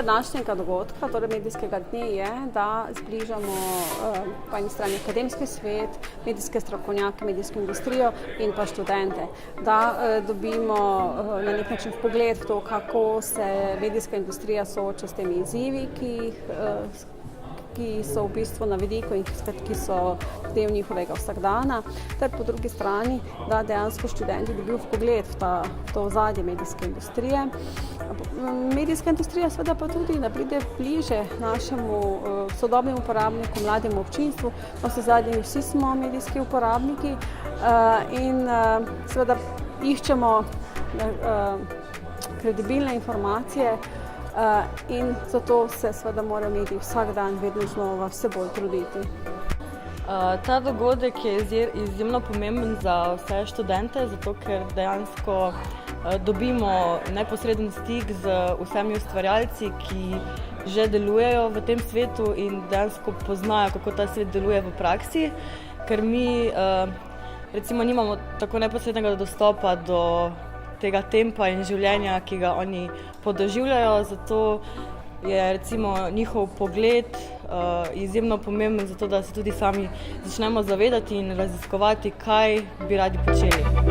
današnjega dogodka, torej medijskega dne, je, da zbližamo po eni strani akademski svet, medijske strokovnjake, medijsko industrijo in pa študente, da dobimo na nek način vpogled v to, kako se medijska industrija sooča s temi izzivi, ki so v bistvu na vidiku in ki so del njihovega vsakdana, ter po drugi strani, da dejansko študenti dobijo vpogled v to ozadje medijske industrije. Medijska industrija seveda pa tudi da pride bliže našemu sodobnemu uporabniku, mlademu občinstvu. Navsezadnje vsi smo medijski uporabniki in seveda iščemo kredibilne informacije in zato se seveda morajo mediji vsak dan vedno znova vse bolj truditi. Ta dogodek je izjemno pomemben za vse študente, zato ker dejansko dobimo neposreden stik z vsemi ustvarjalci, ki že delujejo v tem svetu in dejansko poznajo, kako ta svet deluje v praksi, ker mi recimo nimamo tako neposrednega dostopa do tega tempa in življenja, ki ga oni podoživljajo, zato je recimo njihov pogled izjemno pomemben, zato da se tudi sami začnemo zavedati in raziskovati, kaj bi radi počeli.